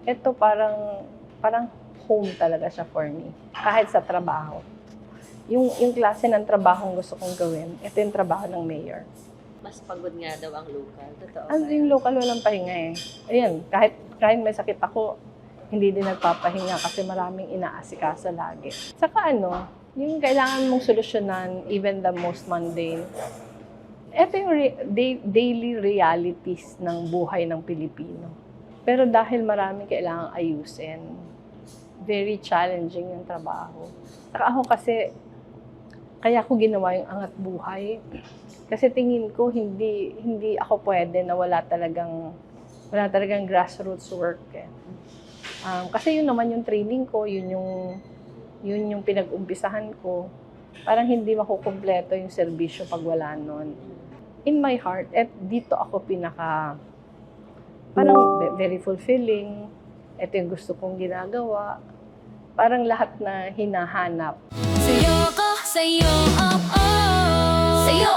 ito parang home talaga siya for me. Kahit sa trabaho. Yung klase ng trabaho gusto kong gawin, ito yung trabaho ng mayor. Mas pagod nga daw ang local. Totoo ba? Yung local walang pahinga eh. Ayan, kahit may sakit ako, hindi din nagpapahinga kasi maraming inaasikaso lagi. Saka yung kailangan mong solusyonan, even the most mundane, ito yung daily realities ng buhay ng Pilipino. Pero dahil maraming kailangang ayusin, very challenging yung trabaho. Saka ako kasi, kaya ko ginawa yung Angat Buhay. Kasi tingin ko hindi ako pwede na wala talagang grassroots work eh. Kasi yun naman yung training ko, yun yung pinag-umpisahan ko. Parang hindi makukumpleto yung serbisyo pag wala nun. In my heart, dito ako parang very fulfilling. Ito yung gusto kong ginagawa. Parang lahat na hinahanap. Sa'yo ko, sa'yo, oh, oh. Sa'yo